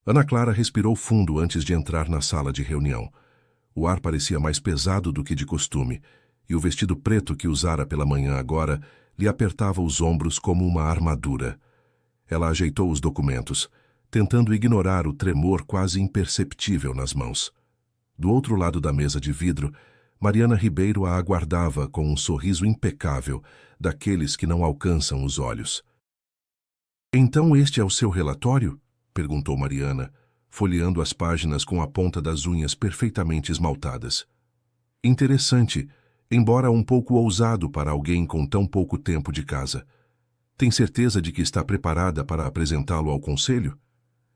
Ana Clara respirou fundo antes de entrar na sala de reunião. O ar parecia mais pesado do que de costume, e o vestido preto que usara pela manhã agora lhe apertava os ombros como uma armadura. Ela ajeitou os documentos, tentando ignorar o tremor quase imperceptível nas mãos. Do outro lado da mesa de vidro, Mariana Ribeiro a aguardava com um sorriso impecável, daqueles que não alcançam os olhos. "Então este é o seu relatório?" perguntou Mariana, folheando as páginas com a ponta das unhas perfeitamente esmaltadas. "Interessante, embora um pouco ousado para alguém com tão pouco tempo de casa. Tem certeza de que está preparada para apresentá-lo ao conselho?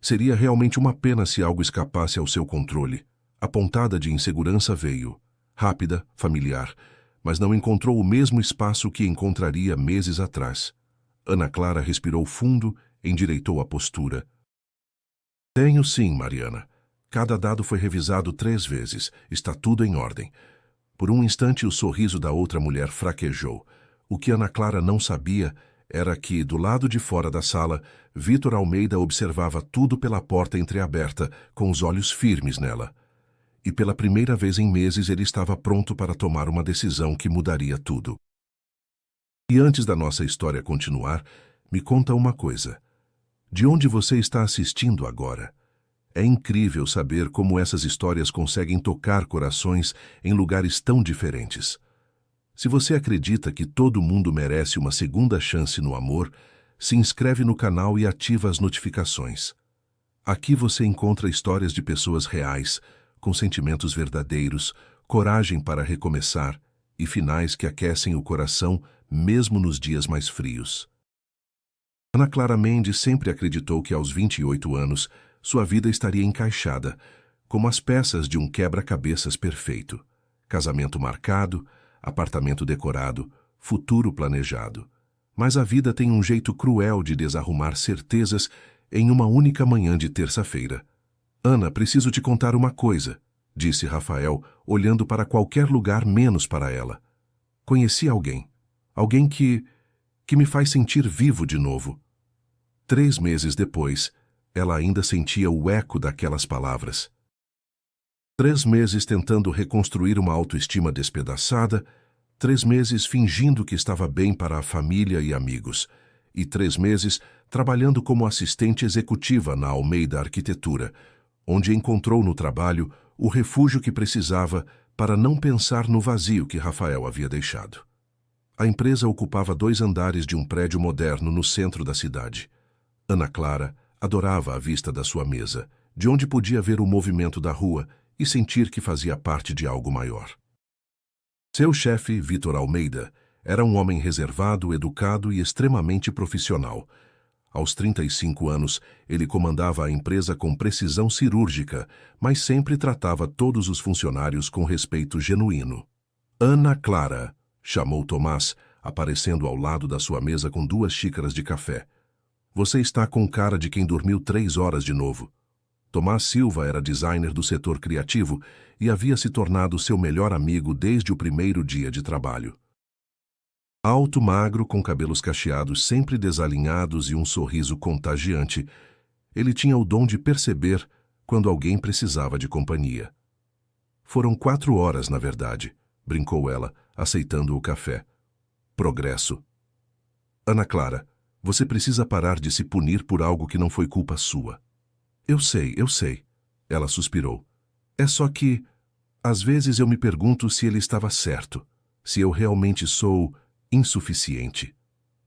Seria realmente uma pena se algo escapasse ao seu controle." A pontada de insegurança veio, rápida, familiar, mas não encontrou o mesmo espaço que encontraria meses atrás. Ana Clara respirou fundo, endireitou a postura. "Tenho sim, Mariana. Cada dado foi revisado 3 vezes. Está tudo em ordem." Por um instante o sorriso da outra mulher fraquejou. O que Ana Clara não sabia era que, do lado de fora da sala, Vítor Almeida observava tudo pela porta entreaberta, com os olhos firmes nela. E pela primeira vez em meses ele estava pronto para tomar uma decisão que mudaria tudo. "E antes da nossa história continuar, me conta uma coisa. De onde você está assistindo agora? É incrível saber como essas histórias conseguem tocar corações em lugares tão diferentes. Se você acredita que todo mundo merece uma segunda chance no amor, se inscreve no canal e ativa as notificações. Aqui você encontra histórias de pessoas reais, com sentimentos verdadeiros, coragem para recomeçar e finais que aquecem o coração mesmo nos dias mais frios." Ana Clara Mendes sempre acreditou que aos 28 anos sua vida estaria encaixada, como as peças de um quebra-cabeças perfeito. Casamento marcado, apartamento decorado, futuro planejado. Mas a vida tem um jeito cruel de desarrumar certezas em uma única manhã de terça-feira. "Ana, preciso te contar uma coisa", disse Rafael, olhando para qualquer lugar menos para ela. "Conheci alguém. Alguém que me faz sentir vivo de novo." 3 meses depois, ela ainda sentia o eco daquelas palavras. 3 meses tentando reconstruir uma autoestima despedaçada, 3 meses fingindo que estava bem para a família e amigos, e 3 meses trabalhando como assistente executiva na Almeida Arquitetura, onde encontrou no trabalho o refúgio que precisava para não pensar no vazio que Rafael havia deixado. A empresa ocupava 2 andares de um prédio moderno no centro da cidade. Ana Clara adorava a vista da sua mesa, de onde podia ver o movimento da rua e sentir que fazia parte de algo maior. Seu chefe, Vítor Almeida, era um homem reservado, educado e extremamente profissional. Aos 35 anos, ele comandava a empresa com precisão cirúrgica, mas sempre tratava todos os funcionários com respeito genuíno. "Ana Clara", chamou Tomás, aparecendo ao lado da sua mesa com 2 xícaras de café. "Você está com cara de quem dormiu 3 horas de novo." Tomás Silva era designer do setor criativo e havia se tornado seu melhor amigo desde o primeiro dia de trabalho. Alto, magro, com cabelos cacheados sempre desalinhados e um sorriso contagiante, ele tinha o dom de perceber quando alguém precisava de companhia. "Foram 4 horas, na verdade", brincou ela, aceitando o café. "Progresso." "Ana Clara, você precisa parar de se punir por algo que não foi culpa sua." Eu sei", ela suspirou. "É só que, às vezes eu me pergunto se ele estava certo, se eu realmente sou insuficiente."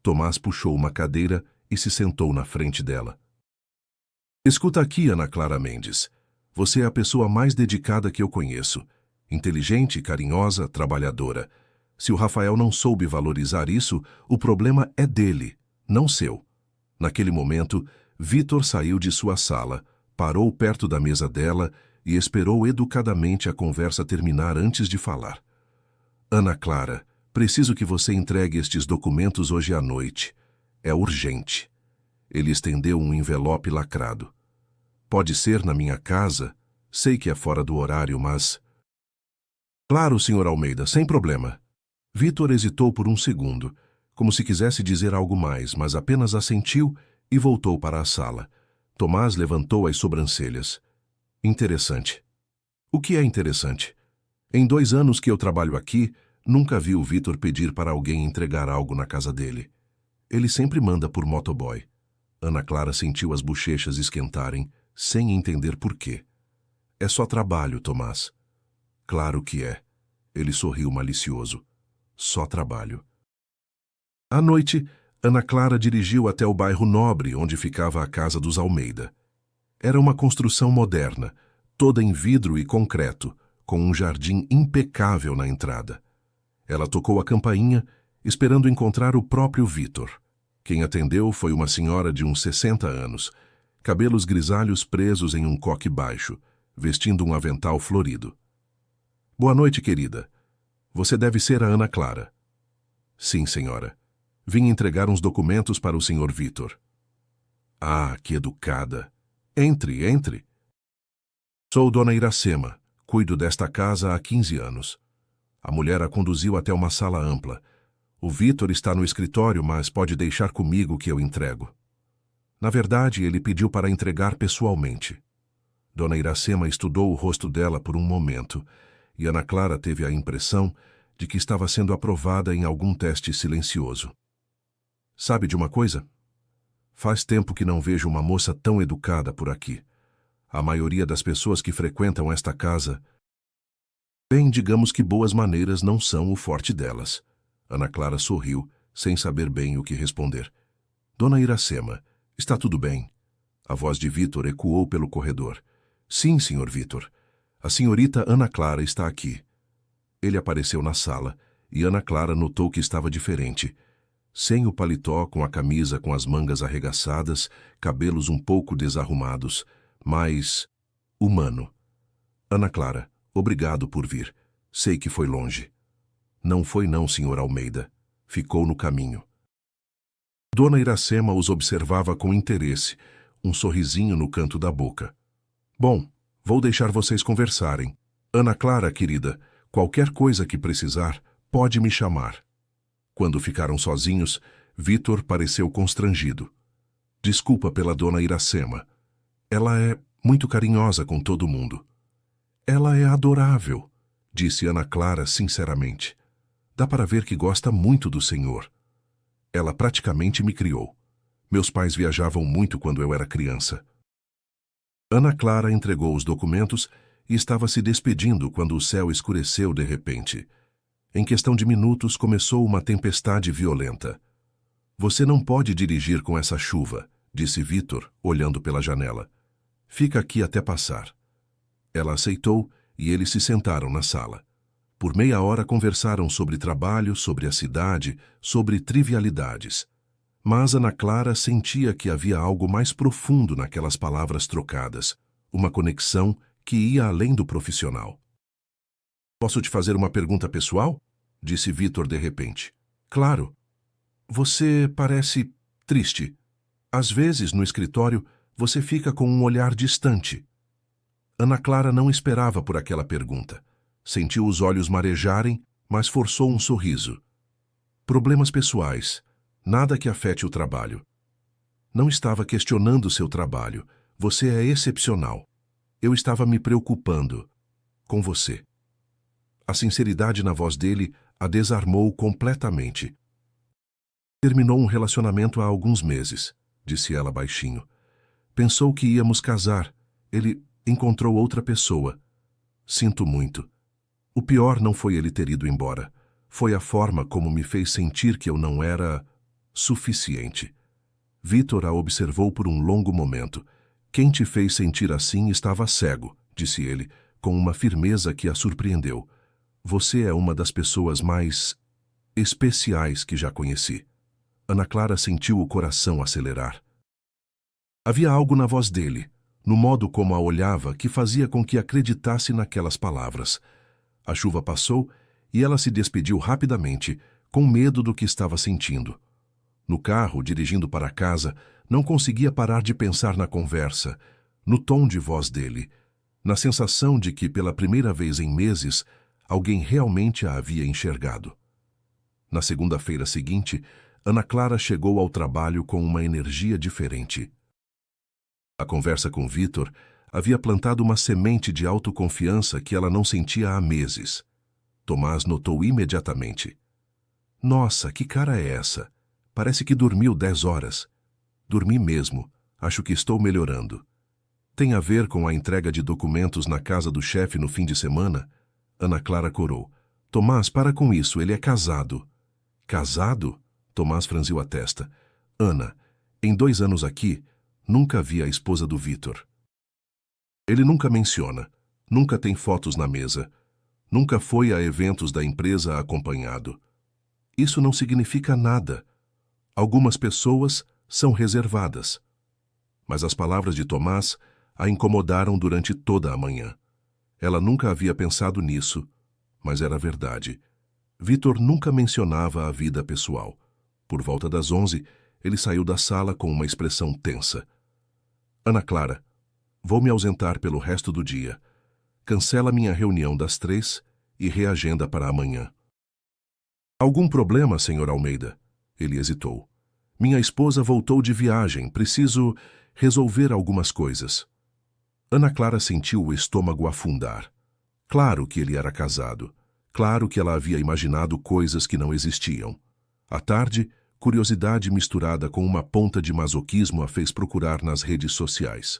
Tomás puxou uma cadeira e se sentou na frente dela. "Escuta aqui, Ana Clara Mendes. Você é a pessoa mais dedicada que eu conheço. Inteligente, carinhosa, trabalhadora. Se o Rafael não soube valorizar isso, o problema é dele, não seu." Naquele momento, Vítor saiu de sua sala, parou perto da mesa dela e esperou educadamente a conversa terminar antes de falar. "Ana Clara, preciso que você entregue estes documentos hoje à noite. É urgente." Ele estendeu um envelope lacrado. "Pode ser na minha casa? Sei que é fora do horário, mas..." "Claro, Sr. Almeida, sem problema." Vítor hesitou por um segundo, como se quisesse dizer algo mais, mas apenas assentiu e voltou para a sala. Tomás levantou as sobrancelhas. Interessante. O que é interessante? Em 2 anos que eu trabalho aqui, nunca vi o Vitor pedir para alguém entregar algo na casa dele. Ele sempre manda por motoboy. Ana Clara sentiu as bochechas esquentarem, sem entender por quê. É só trabalho, Tomás. Claro que é. Ele sorriu malicioso. Só trabalho. À noite, Ana Clara dirigiu até o bairro Nobre, onde ficava a casa dos Almeida. Era uma construção moderna, toda em vidro e concreto, com um jardim impecável na entrada. Ela tocou a campainha, esperando encontrar o próprio Vitor. Quem atendeu foi uma senhora de uns 60 anos, cabelos grisalhos presos em um coque baixo, vestindo um avental florido. Boa noite, querida. Você deve ser a Ana Clara. Sim, senhora. Vim entregar uns documentos para o senhor Vitor. Ah, que educada. Entre, entre. Sou Dona Iracema. Cuido desta casa há 15 anos. A mulher a conduziu até uma sala ampla. O Vitor está no escritório, mas pode deixar comigo que eu entrego. Na verdade, ele pediu para entregar pessoalmente. Dona Iracema estudou o rosto dela por um momento, e Ana Clara teve a impressão de que estava sendo aprovada em algum teste silencioso. Sabe de uma coisa? Faz tempo que não vejo uma moça tão educada por aqui. A maioria das pessoas que frequentam esta casa... Bem, digamos que boas maneiras não são o forte delas. Ana Clara sorriu, sem saber bem o que responder. Dona Iracema, está tudo bem? A voz de Vitor ecoou pelo corredor. Sim, senhor Vitor. A senhorita Ana Clara está aqui. Ele apareceu na sala, e Ana Clara notou que estava diferente. Sem o paletó, com a camisa com as mangas arregaçadas, cabelos um pouco desarrumados, mas... humano. Ana Clara, obrigado por vir. Sei que foi longe. Não foi não, senhor Almeida. Ficou no caminho. Dona Iracema os observava com interesse, um sorrisinho no canto da boca. Bom, vou deixar vocês conversarem. Ana Clara, querida, qualquer coisa que precisar, pode me chamar. Quando ficaram sozinhos, Vitor pareceu constrangido. Desculpa pela Dona Iracema. Ela é muito carinhosa com todo mundo. Ela é adorável, disse Ana Clara sinceramente. Dá para ver que gosta muito do senhor. Ela praticamente me criou. Meus pais viajavam muito quando eu era criança. Ana Clara entregou os documentos e estava se despedindo quando o céu escureceu de repente. Em questão de minutos começou uma tempestade violenta. Você não pode dirigir com essa chuva, disse Vitor, olhando pela janela. Fica aqui até passar. Ela aceitou e eles se sentaram na sala. Por meia hora conversaram sobre trabalho, sobre a cidade, sobre trivialidades. Mas Ana Clara sentia que havia algo mais profundo naquelas palavras trocadas, uma conexão que ia além do profissional. Posso te fazer uma pergunta pessoal? Disse Vitor de repente. Claro. Você parece triste. Às vezes, no escritório, você fica com um olhar distante. Ana Clara não esperava por aquela pergunta. Sentiu os olhos marejarem, mas forçou um sorriso. Problemas pessoais. Nada que afete o trabalho. Não estava questionando seu trabalho. Você é excepcional. Eu estava me preocupando com você. A sinceridade na voz dele a desarmou completamente. Terminou um relacionamento há alguns meses, disse ela baixinho. Pensou que íamos casar. Ele encontrou outra pessoa. Sinto muito. O pior não foi ele ter ido embora. Foi a forma como me fez sentir que eu não era suficiente. Vitor a observou por um longo momento. Quem te fez sentir assim estava cego, disse ele, com uma firmeza que a surpreendeu. Você é uma das pessoas mais especiais que já conheci. Ana Clara sentiu o coração acelerar. Havia algo na voz dele, no modo como a olhava, que fazia com que acreditasse naquelas palavras. A chuva passou e ela se despediu rapidamente, com medo do que estava sentindo. No carro, dirigindo para casa, não conseguia parar de pensar na conversa, no tom de voz dele, na sensação de que, pela primeira vez em meses, alguém realmente a havia enxergado. Na segunda-feira seguinte, Ana Clara chegou ao trabalho com uma energia diferente. A conversa com Vitor havia plantado uma semente de autoconfiança que ela não sentia há meses. Tomás notou imediatamente. Nossa, que cara é essa? Parece que dormiu 10 horas. Dormi mesmo. Acho que estou melhorando. Tem a ver com a entrega de documentos na casa do chefe no fim de semana? Ana Clara corou. Tomás, para com isso, ele é casado. Casado? Tomás franziu a testa. Ana, em 2 anos aqui, nunca vi a esposa do Vitor. Ele nunca menciona, nunca tem fotos na mesa, nunca foi a eventos da empresa acompanhado. Isso não significa nada. Algumas pessoas são reservadas. Mas as palavras de Tomás a incomodaram durante toda a manhã. Ela nunca havia pensado nisso, mas era verdade. Vitor nunca mencionava a vida pessoal. Por volta das 11, ele saiu da sala com uma expressão tensa. Ana Clara, vou me ausentar pelo resto do dia. Cancela minha reunião das 3 e reagenda para amanhã. Algum problema, Sr. Almeida? Ele hesitou. Minha esposa voltou de viagem. Preciso resolver algumas coisas. Ana Clara sentiu o estômago afundar. Claro que ele era casado. Claro que ela havia imaginado coisas que não existiam. À tarde, curiosidade misturada com uma ponta de masoquismo a fez procurar nas redes sociais.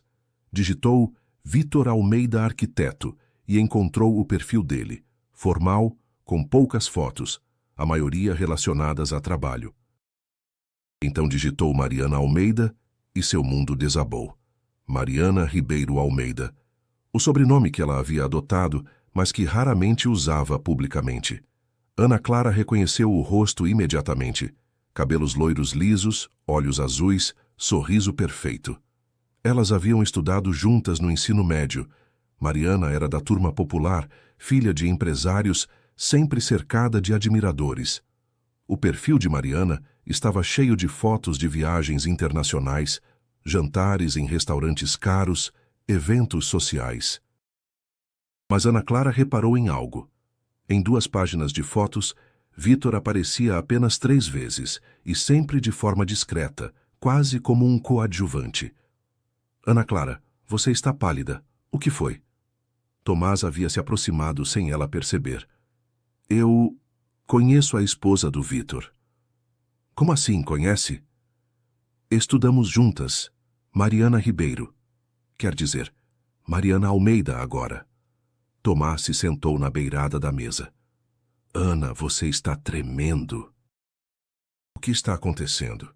Digitou Vitor Almeida Arquiteto e encontrou o perfil dele, formal, com poucas fotos, a maioria relacionadas a trabalho. Então digitou Mariana Almeida e seu mundo desabou. Mariana Ribeiro Almeida. O sobrenome que ela havia adotado, mas que raramente usava publicamente. Ana Clara reconheceu o rosto imediatamente. Cabelos loiros lisos, olhos azuis, sorriso perfeito. Elas haviam estudado juntas no ensino médio. Mariana era da turma popular, filha de empresários, sempre cercada de admiradores. O perfil de Mariana estava cheio de fotos de viagens internacionais, jantares em restaurantes caros, eventos sociais. Mas Ana Clara reparou em algo. Em 2 páginas de fotos, Vitor aparecia apenas 3 vezes, e sempre de forma discreta, quase como um coadjuvante. Ana Clara, você está pálida. O que foi? Tomás havia se aproximado sem ela perceber. Eu conheço a esposa do Vitor. Como assim, conhece? Estudamos juntas. Mariana Ribeiro. Quer dizer, Mariana Almeida agora. Tomás se sentou na beirada da mesa. Ana, você está tremendo. O que está acontecendo?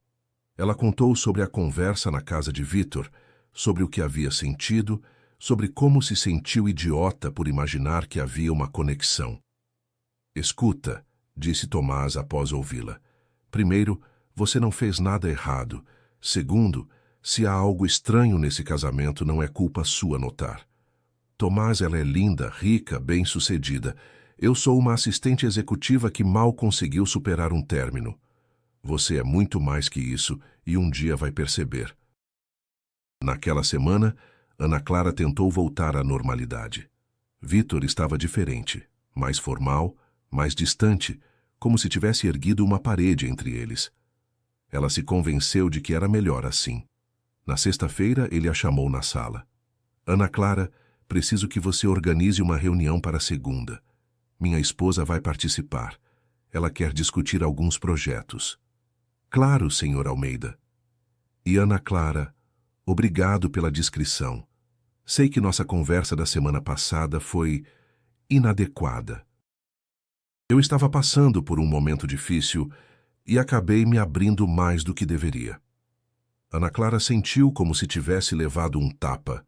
Ela contou sobre a conversa na casa de Vitor, sobre o que havia sentido, sobre como se sentiu idiota por imaginar que havia uma conexão. Escuta, disse Tomás após ouvi-la. Primeiro, você não fez nada errado. Segundo, se há algo estranho nesse casamento, não é culpa sua notar. Tomás, ela é linda, rica, bem-sucedida. Eu sou uma assistente executiva que mal conseguiu superar um término. Você é muito mais que isso e um dia vai perceber. Naquela semana, Ana Clara tentou voltar à normalidade. Vitor estava diferente, mais formal, mais distante, como se tivesse erguido uma parede entre eles. Ela se convenceu de que era melhor assim. Na sexta-feira, ele a chamou na sala. Ana Clara, preciso que você organize uma reunião para segunda. Minha esposa vai participar. Ela quer discutir alguns projetos. Claro, Sr. Almeida. E Ana Clara, obrigado pela descrição. Sei que nossa conversa da semana passada foi inadequada. Eu estava passando por um momento difícil e acabei me abrindo mais do que deveria. Ana Clara sentiu como se tivesse levado um tapa.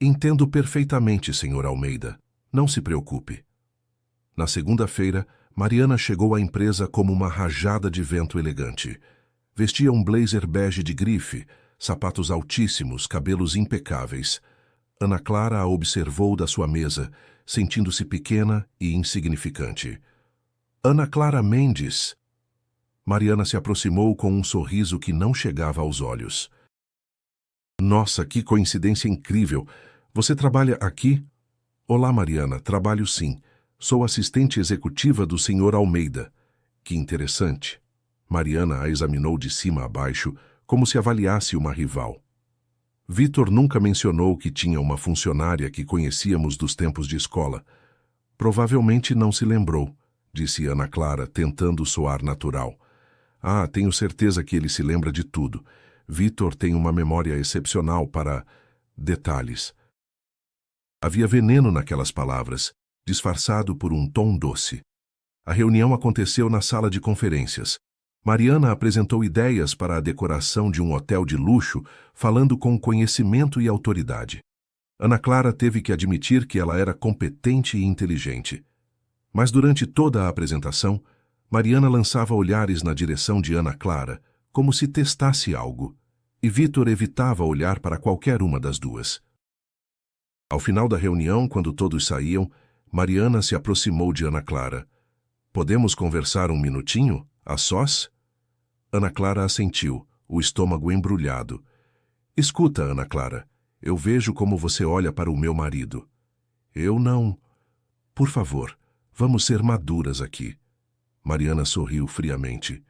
Entendo perfeitamente, Sr. Almeida. Não se preocupe. Na segunda-feira, Mariana chegou à empresa como uma rajada de vento elegante. Vestia um blazer bege de grife, sapatos altíssimos, cabelos impecáveis. Ana Clara a observou da sua mesa, sentindo-se pequena e insignificante. Ana Clara Mendes. Mariana se aproximou com um sorriso que não chegava aos olhos. Nossa, que coincidência incrível! Você trabalha aqui? Olá, Mariana, trabalho sim. Sou assistente executiva do Sr. Almeida. Que interessante. Mariana a examinou de cima a baixo, como se avaliasse uma rival. Vitor nunca mencionou que tinha uma funcionária que conhecíamos dos tempos de escola. Provavelmente não se lembrou, disse Ana Clara, tentando soar natural. Ah, tenho certeza que ele se lembra de tudo. Vitor tem uma memória excepcional para detalhes. Havia veneno naquelas palavras, disfarçado por um tom doce. A reunião aconteceu na sala de conferências. Mariana apresentou ideias para a decoração de um hotel de luxo, falando com conhecimento e autoridade. Ana Clara teve que admitir que ela era competente e inteligente. Mas durante toda a apresentação, Mariana lançava olhares na direção de Ana Clara, como se testasse algo, e Vitor evitava olhar para qualquer uma das duas. Ao final da reunião, quando todos saíam, Mariana se aproximou de Ana Clara. "Podemos conversar um minutinho, a sós?" Ana Clara assentiu, o estômago embrulhado. "Escuta, Ana Clara, eu vejo como você olha para o meu marido. Eu não... Por favor, vamos ser maduras aqui." Mariana sorriu friamente.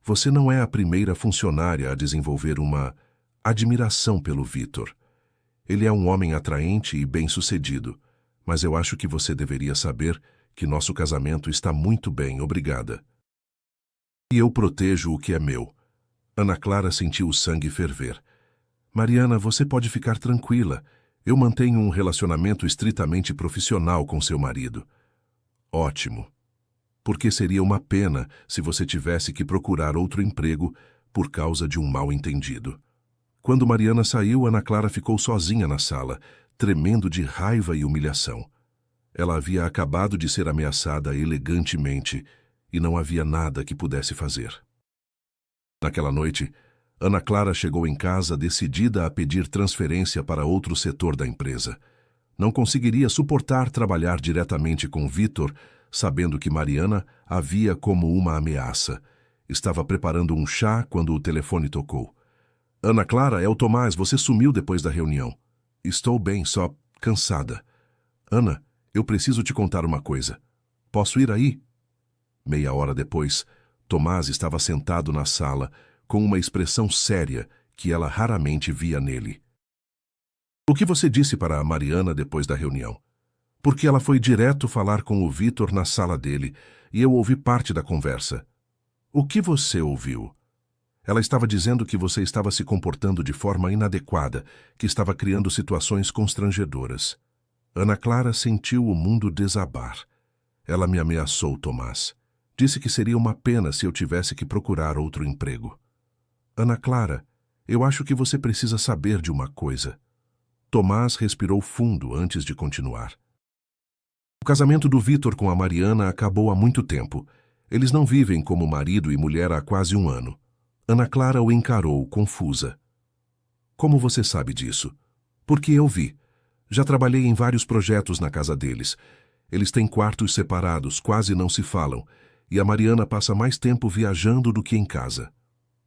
"Você não é a primeira funcionária a desenvolver uma admiração pelo Vitor. Ele é um homem atraente e bem-sucedido, mas eu acho que você deveria saber que nosso casamento está muito bem, obrigada. E eu protejo o que é meu." Ana Clara sentiu o sangue ferver. "Mariana, você pode ficar tranquila. Eu mantenho um relacionamento estritamente profissional com seu marido." "Ótimo. Porque seria uma pena se você tivesse que procurar outro emprego por causa de um mal-entendido." Quando Mariana saiu, Ana Clara ficou sozinha na sala, tremendo de raiva e humilhação. Ela havia acabado de ser ameaçada elegantemente e não havia nada que pudesse fazer. Naquela noite, Ana Clara chegou em casa decidida a pedir transferência para outro setor da empresa. Não conseguiria suportar trabalhar diretamente com Vitor, sabendo que Mariana a via como uma ameaça. Estava preparando um chá quando o telefone tocou. "Ana Clara, é o Tomás, você sumiu depois da reunião." "Estou bem, só cansada." "Ana, eu preciso te contar uma coisa. Posso ir aí?" Meia hora depois, Tomás estava sentado na sala, com uma expressão séria que ela raramente via nele. "O que você disse para a Mariana depois da reunião?" "Porque ela foi direto falar com o Vitor na sala dele, e eu ouvi parte da conversa." "O que você ouviu?" "Ela estava dizendo que você estava se comportando de forma inadequada, que estava criando situações constrangedoras." Ana Clara sentiu o mundo desabar. "Ela me ameaçou, Tomás. Disse que seria uma pena se eu tivesse que procurar outro emprego." "Ana Clara, eu acho que você precisa saber de uma coisa." Tomás respirou fundo antes de continuar. O casamento do Vitor com a Mariana acabou há muito tempo. Eles não vivem como marido e mulher há quase um ano. Ana Clara o encarou, confusa. "Como você sabe disso?" "Porque eu vi. Já trabalhei em vários projetos na casa deles. Eles têm quartos separados, quase não se falam, e a Mariana passa mais tempo viajando do que em casa.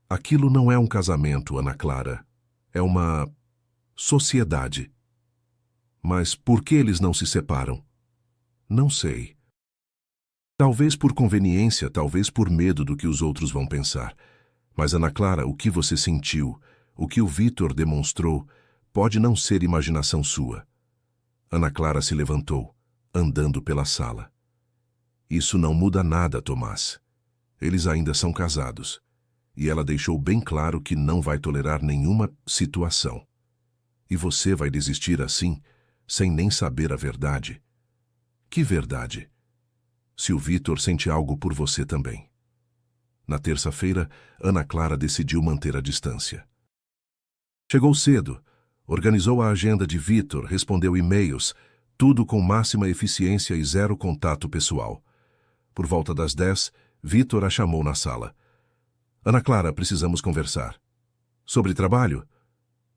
Aquilo não é um casamento, Ana Clara. É uma sociedade." "Mas por que eles não se separam?" "Não sei. Talvez por conveniência, talvez por medo do que os outros vão pensar. Mas, Ana Clara, o que você sentiu, o que o Vitor demonstrou, pode não ser imaginação sua." Ana Clara se levantou, andando pela sala. "Isso não muda nada, Tomás. Eles ainda são casados. E ela deixou bem claro que não vai tolerar nenhuma situação. E você vai desistir assim, sem nem saber a verdade?" "Que verdade?" "Se o Vitor sente algo por você também." Na terça-feira, Ana Clara decidiu manter a distância. Chegou cedo, organizou a agenda de Vitor, respondeu e-mails, tudo com máxima eficiência e zero contato pessoal. Por volta das 10, Vitor a chamou na sala. "Ana Clara, precisamos conversar." "Sobre trabalho?"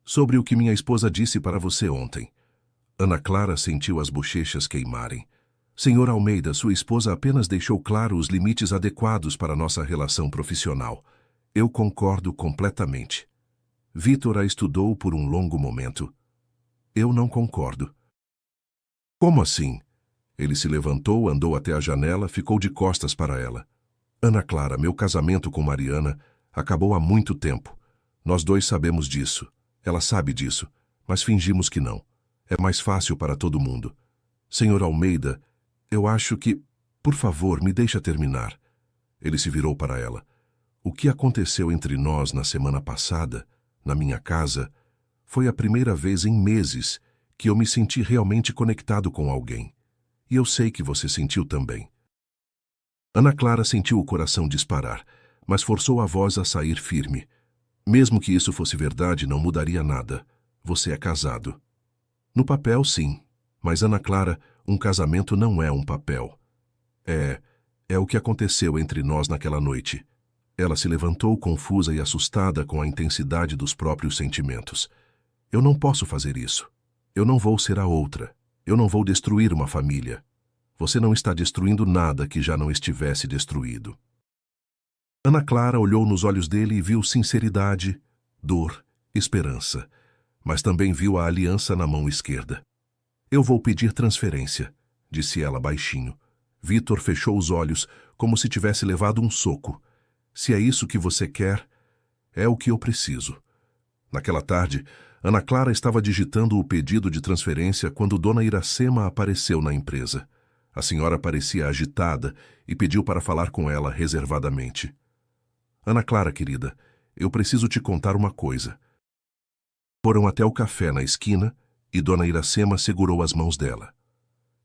"Sobre o que minha esposa disse para você ontem." Ana Clara sentiu as bochechas queimarem. "Senhor Almeida, sua esposa apenas deixou claro os limites adequados para nossa relação profissional. Eu concordo completamente." Vitor a estudou por um longo momento. "Eu não concordo." "Como assim?" Ele se levantou, andou até a janela, ficou de costas para ela. "Ana Clara, meu casamento com Mariana acabou há muito tempo. Nós dois sabemos disso. Ela sabe disso, mas fingimos que não. É mais fácil para todo mundo. Senhor Almeida, eu acho que... Por favor, me deixa terminar. Ele se virou para ela. O que aconteceu entre nós na semana passada, na minha casa, foi a primeira vez em meses que eu me senti realmente conectado com alguém. E eu sei que você sentiu também. Ana Clara sentiu o coração disparar, mas forçou a voz a sair firme. Mesmo que isso fosse verdade, não mudaria nada. Você é casado. No papel, sim. Mas, Ana Clara, um casamento não é um papel. É o que aconteceu entre nós naquela noite. Ela se levantou confusa e assustada com a intensidade dos próprios sentimentos. Eu não posso fazer isso. Eu não vou ser a outra. Eu não vou destruir uma família. Você não está destruindo nada que já não estivesse destruído. Ana Clara olhou nos olhos dele e viu sinceridade, dor, esperança. Mas também viu a aliança na mão esquerda. Eu vou pedir transferência, disse ela baixinho. Vitor fechou os olhos, como se tivesse levado um soco. Se é isso que você quer, é o que eu preciso. Naquela tarde, Ana Clara estava digitando o pedido de transferência quando Dona Iracema apareceu na empresa. A senhora parecia agitada e pediu para falar com ela reservadamente. Ana Clara, querida, eu preciso te contar uma coisa. Foram até o café na esquina e Dona Iracema segurou as mãos dela.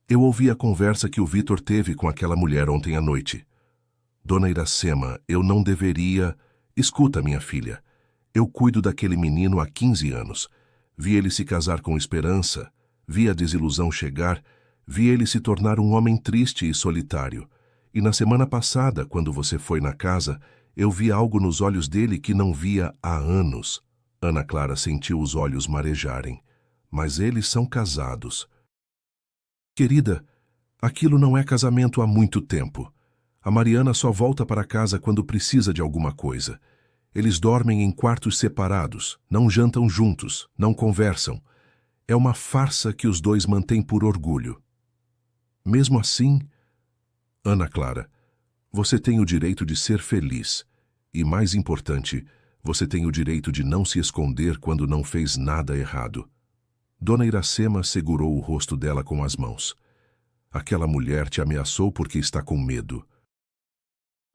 Eu ouvi a conversa que o Vitor teve com aquela mulher ontem à noite. Dona Iracema, eu não deveria... Escuta, minha filha. Eu cuido daquele menino há 15 anos. Vi ele se casar com esperança, vi a desilusão chegar, vi ele se tornar um homem triste e solitário. E na semana passada, quando você foi na casa, eu vi algo nos olhos dele que não via há anos. Ana Clara sentiu os olhos marejarem. Mas eles são casados. Querida, aquilo não é casamento há muito tempo. A Mariana só volta para casa quando precisa de alguma coisa. Eles dormem em quartos separados, não jantam juntos, não conversam. É uma farsa que os dois mantêm por orgulho. Mesmo assim, Ana Clara, você tem o direito de ser feliz. E, mais importante, você tem o direito de não se esconder quando não fez nada errado. Dona Iracema segurou o rosto dela com as mãos. Aquela mulher te ameaçou porque está com medo.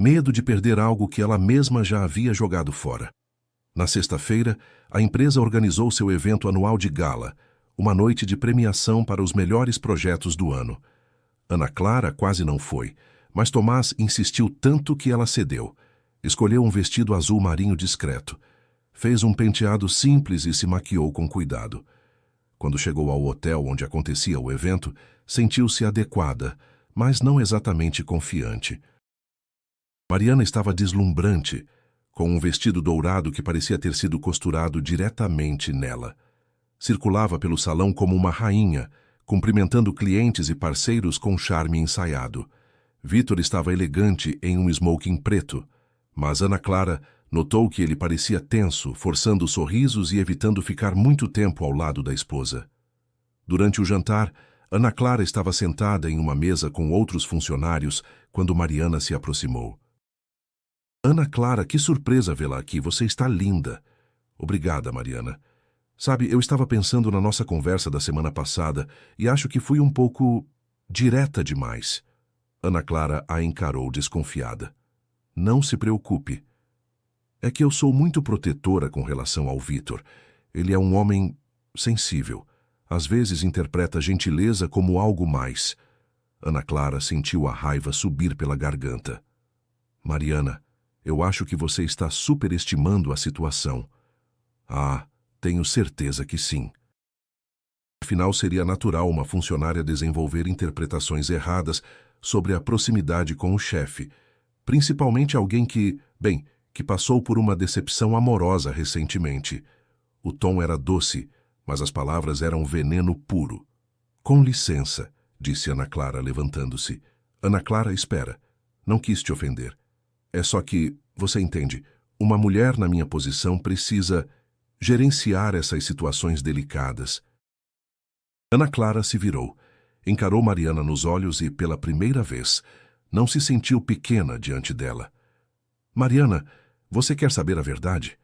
Medo de perder algo que ela mesma já havia jogado fora. Na sexta-feira, a empresa organizou seu evento anual de gala, uma noite de premiação para os melhores projetos do ano. Ana Clara quase não foi, mas Tomás insistiu tanto que ela cedeu. Escolheu um vestido azul marinho discreto. Fez um penteado simples e se maquiou com cuidado. Quando chegou ao hotel onde acontecia o evento, sentiu-se adequada, mas não exatamente confiante. Mariana estava deslumbrante, com um vestido dourado que parecia ter sido costurado diretamente nela. Circulava pelo salão como uma rainha, cumprimentando clientes e parceiros com charme ensaiado. Vitor estava elegante em um smoking preto, mas Ana Clara notou que ele parecia tenso, forçando sorrisos e evitando ficar muito tempo ao lado da esposa. Durante o jantar, Ana Clara estava sentada em uma mesa com outros funcionários quando Mariana se aproximou. Ana Clara, que surpresa vê-la aqui, você está linda. Obrigada, Mariana. Sabe, eu estava pensando na nossa conversa da semana passada e acho que fui um pouco direta demais. Ana Clara a encarou desconfiada. Não se preocupe. É que eu sou muito protetora com relação ao Vitor. Ele é um homem sensível. Às vezes interpreta gentileza como algo mais. Ana Clara sentiu a raiva subir pela garganta. Mariana, eu acho que você está superestimando a situação. Ah, tenho certeza que sim. Afinal, seria natural uma funcionária desenvolver interpretações erradas sobre a proximidade com o chefe, principalmente alguém que passou por uma decepção amorosa recentemente. O tom era doce, mas as palavras eram veneno puro. Com licença, disse Ana Clara, levantando-se. Ana Clara, espera. Não quis te ofender. É só que, você entende, uma mulher na minha posição precisa gerenciar essas situações delicadas. Ana Clara se virou, encarou Mariana nos olhos e, pela primeira vez, não se sentiu pequena diante dela. Mariana, você quer saber a verdade?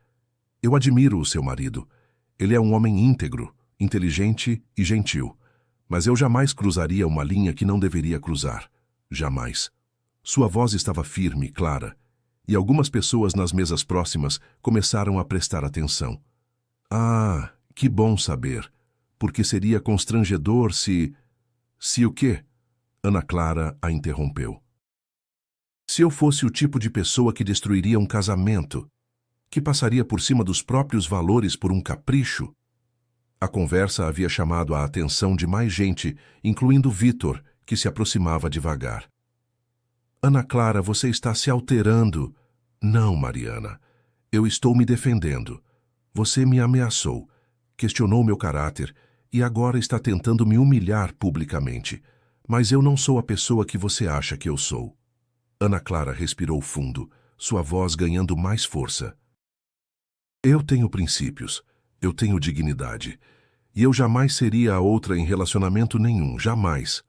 Eu admiro o seu marido. Ele é um homem íntegro, inteligente e gentil. Mas eu jamais cruzaria uma linha que não deveria cruzar. Jamais. Sua voz estava firme e clara, e algumas pessoas nas mesas próximas começaram a prestar atenção. Ah, que bom saber, porque seria constrangedor se... Se o quê? Ana Clara a interrompeu. Se eu fosse o tipo de pessoa que destruiria um casamento, que passaria por cima dos próprios valores por um capricho? A conversa havia chamado a atenção de mais gente, incluindo Vítor, que se aproximava devagar. Ana Clara, você está se alterando. Não, Mariana. Eu estou me defendendo. Você me ameaçou, questionou meu caráter e agora está tentando me humilhar publicamente. Mas eu não sou a pessoa que você acha que eu sou. Ana Clara respirou fundo, sua voz ganhando mais força. Eu tenho princípios, eu tenho dignidade, e eu jamais seria a outra em relacionamento nenhum, jamais.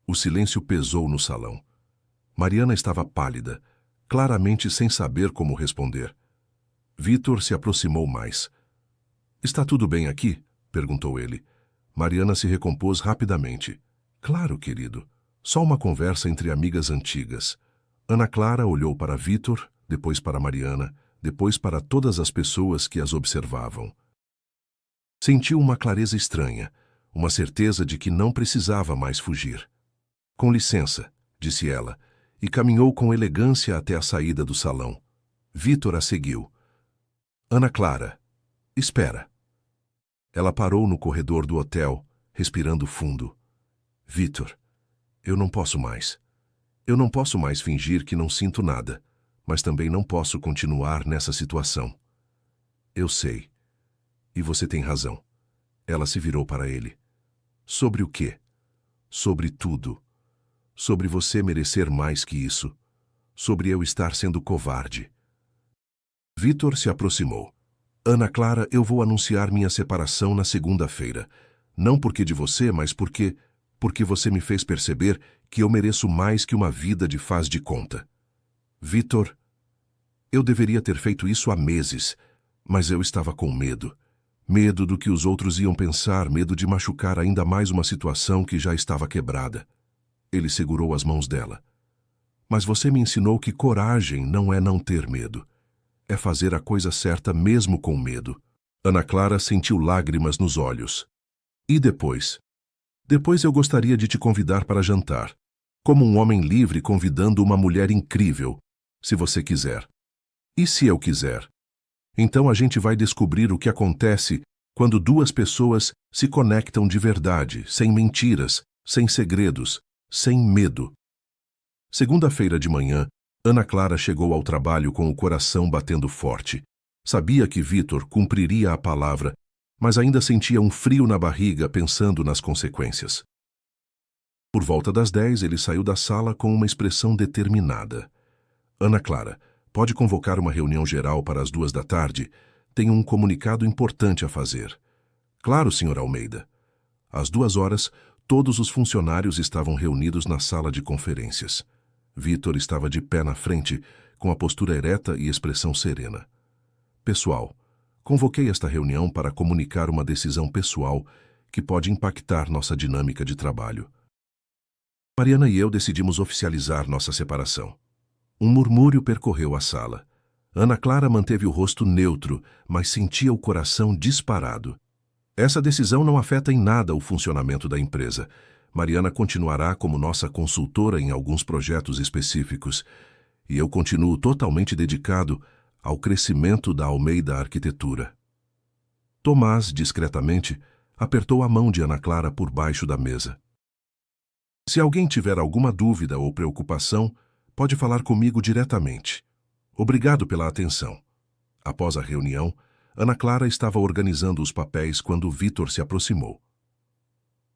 O silêncio pesou no salão. Mariana estava pálida, claramente sem saber como responder. Vítor se aproximou mais. Está tudo bem aqui? Perguntou ele. Mariana se recompôs rapidamente. Claro, querido. Só uma conversa entre amigas antigas. Ana Clara olhou para Vítor, depois para Mariana, depois para todas as pessoas que as observavam. Sentiu uma clareza estranha, uma certeza de que não precisava mais fugir. Com licença, disse ela, e caminhou com elegância até a saída do salão. Vítor a seguiu. Ana Clara, espera. Ela parou no corredor do hotel, respirando fundo. Vítor, eu não posso mais. Eu não posso mais fingir que não sinto nada, mas também não posso continuar nessa situação. Eu sei. E você tem razão. Ela se virou para ele. Sobre o quê? Sobre tudo. Sobre você merecer mais que isso. Sobre eu estar sendo covarde. Vítor se aproximou. Ana Clara, eu vou anunciar minha separação na segunda-feira. Não porque de você, mas porque você me fez perceber que eu mereço mais que uma vida de faz de conta. Vítor, eu deveria ter feito isso há meses, mas eu estava com medo. Medo do que os outros iam pensar, medo de machucar ainda mais uma situação que já estava quebrada. Ele segurou as mãos dela. Mas você me ensinou que coragem não é não ter medo. É fazer a coisa certa mesmo com medo. Ana Clara sentiu lágrimas nos olhos. E depois? Depois eu gostaria de te convidar para jantar. Como um homem livre convidando uma mulher incrível, se você quiser. E se eu quiser? Então a gente vai descobrir o que acontece quando duas pessoas se conectam de verdade, sem mentiras, sem segredos, sem medo. Segunda-feira de manhã, Ana Clara chegou ao trabalho com o coração batendo forte. Sabia que Vítor cumpriria a palavra, mas ainda sentia um frio na barriga pensando nas consequências. Por volta das 10, ele saiu da sala com uma expressão determinada. Ana Clara, pode convocar uma reunião geral para as 2 da tarde? Tenho um comunicado importante a fazer. Claro, Sr. Almeida. Às 2 horas, todos os funcionários estavam reunidos na sala de conferências. Vítor estava de pé na frente, com a postura ereta e expressão serena. Pessoal, convoquei esta reunião para comunicar uma decisão pessoal que pode impactar nossa dinâmica de trabalho. Mariana e eu decidimos oficializar nossa separação. Um murmúrio percorreu a sala. Ana Clara manteve o rosto neutro, mas sentia o coração disparado. Essa decisão não afeta em nada o funcionamento da empresa. Mariana continuará como nossa consultora em alguns projetos específicos, e eu continuo totalmente dedicado ao crescimento da Almeida Arquitetura. Tomás, discretamente, apertou a mão de Ana Clara por baixo da mesa. Se alguém tiver alguma dúvida ou preocupação, pode falar comigo diretamente. Obrigado pela atenção. Após a reunião, Ana Clara estava organizando os papéis quando Vítor se aproximou.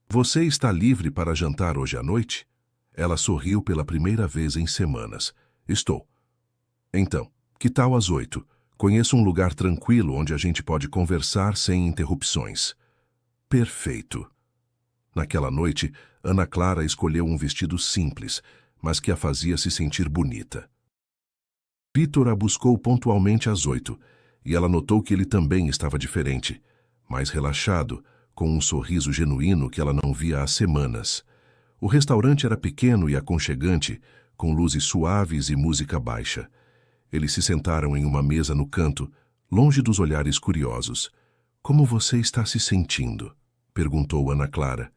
Você está livre para jantar hoje à noite? Ela sorriu pela primeira vez em semanas. Estou. Então, que tal às 8? Conheço um lugar tranquilo onde a gente pode conversar sem interrupções. Perfeito. Naquela noite, Ana Clara escolheu um vestido simples, mas que a fazia se sentir bonita. Vítor a buscou pontualmente às 8, e ela notou que ele também estava diferente. mais relaxado, com um sorriso genuíno que ela não via há semanas. O restaurante era pequeno e aconchegante, com luzes suaves e música baixa. Eles se sentaram em uma mesa no canto, longe dos olhares curiosos. "Como você está se sentindo?" perguntou Ana Clara.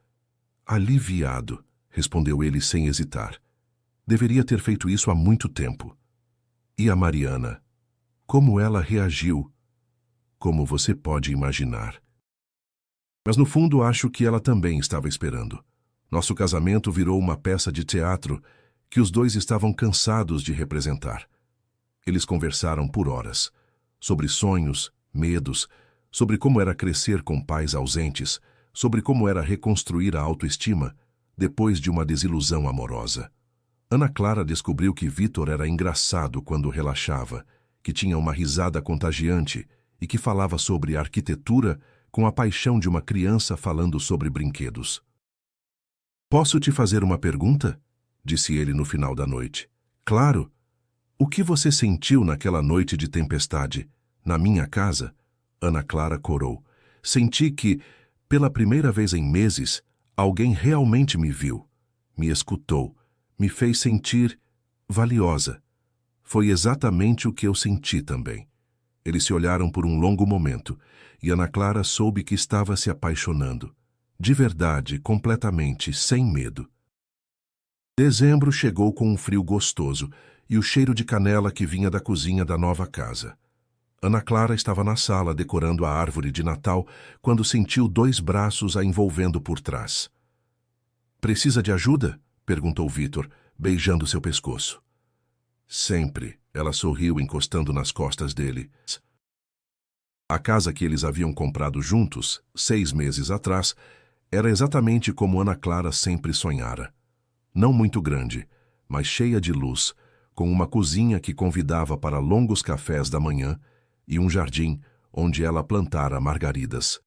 "Aliviado", respondeu ele sem hesitar. Deveria ter feito isso há muito tempo. E a Mariana? Como ela reagiu? Como você pode imaginar. Mas no fundo acho que ela também estava esperando. Nosso casamento virou uma peça de teatro que os dois estavam cansados de representar. Eles conversaram por horas, sobre sonhos, medos, sobre como era crescer com pais ausentes, sobre como era reconstruir a autoestima depois de uma desilusão amorosa. Ana Clara descobriu que Vítor era engraçado quando relaxava, que tinha uma risada contagiante e que falava sobre arquitetura com a paixão de uma criança falando sobre brinquedos. "Posso te fazer uma pergunta?" disse ele no final da noite. "Claro. O que você sentiu naquela noite de tempestade, na minha casa?" Ana Clara corou. "Senti que, pela primeira vez em meses, alguém realmente me viu, me escutou, me fez sentir valiosa. Foi exatamente o que eu senti também." Eles se olharam por um longo momento, e Ana Clara soube que estava se apaixonando. De verdade, completamente, sem medo. Dezembro chegou com um frio gostoso e o cheiro de canela que vinha da cozinha da nova casa. Ana Clara estava na sala decorando a árvore de Natal quando sentiu 2 braços a envolvendo por trás. "Precisa de ajuda?" perguntou Vítor, beijando seu pescoço. "Sempre", ela sorriu encostando nas costas dele. A casa que eles haviam comprado juntos, 6 meses atrás, era exatamente como Ana Clara sempre sonhara. Não muito grande, mas cheia de luz, com uma cozinha que convidava para longos cafés da manhã e um jardim onde ela plantara margaridas.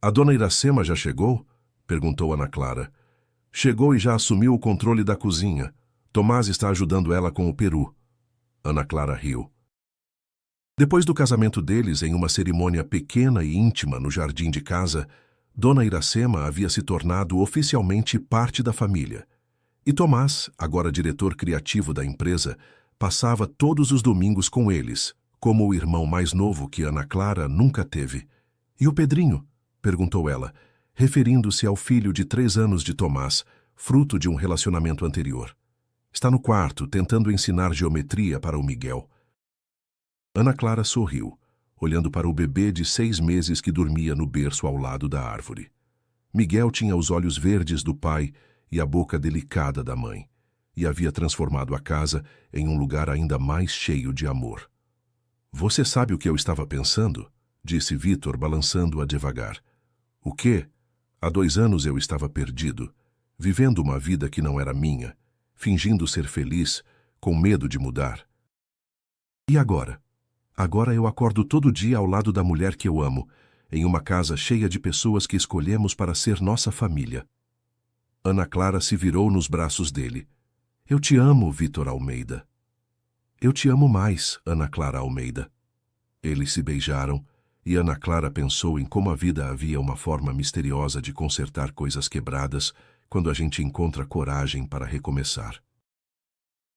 "A dona Iracema já chegou?" perguntou Ana Clara. "Chegou e já assumiu o controle da cozinha. Tomás está ajudando ela com o peru." Ana Clara riu. Depois do casamento deles, em uma cerimônia pequena e íntima no jardim de casa, Dona Iracema havia se tornado oficialmente parte da família. E Tomás, agora diretor criativo da empresa, passava todos os domingos com eles, como o irmão mais novo que Ana Clara nunca teve. "E o Pedrinho?" perguntou ela, referindo-se ao filho de 3 anos de Tomás, fruto de um relacionamento anterior. "Está no quarto, tentando ensinar geometria para o Miguel." Ana Clara sorriu, olhando para o bebê de 6 meses que dormia no berço ao lado da árvore. Miguel tinha os olhos verdes do pai e a boca delicada da mãe, e havia transformado a casa em um lugar ainda mais cheio de amor. "Você sabe o que eu estava pensando?" disse Vítor, balançando-a devagar. "O quê? Há 2 anos eu estava perdido, vivendo uma vida que não era minha, fingindo ser feliz, com medo de mudar. E agora? Agora eu acordo todo dia ao lado da mulher que eu amo, em uma casa cheia de pessoas que escolhemos para ser nossa família." Ana Clara se virou nos braços dele. "Eu te amo, Vítor Almeida." "Eu te amo mais, Ana Clara Almeida." Eles se beijaram, e Ana Clara pensou em como a vida havia uma forma misteriosa de consertar coisas quebradas quando a gente encontra coragem para recomeçar.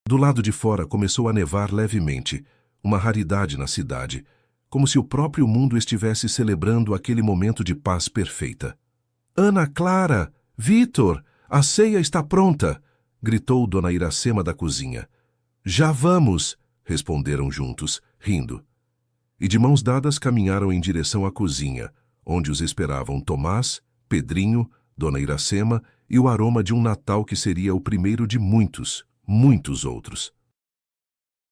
Do lado de fora começou a nevar levemente, uma raridade na cidade, como se o próprio mundo estivesse celebrando aquele momento de paz perfeita. "Ana Clara! Vítor! A ceia está pronta!" gritou Dona Iracema da cozinha. "Já vamos!" responderam juntos, rindo. E de mãos dadas caminharam em direção à cozinha, onde os esperavam Tomás, Pedrinho, Dona Iracema e o aroma de um Natal que seria o primeiro de muitos, muitos outros.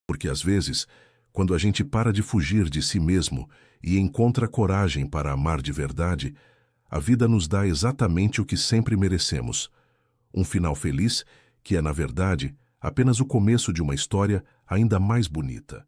Porque às vezes, quando a gente para de fugir de si mesmo e encontra coragem para amar de verdade, a vida nos dá exatamente o que sempre merecemos. Um final feliz que é, na verdade, apenas o começo de uma história ainda mais bonita.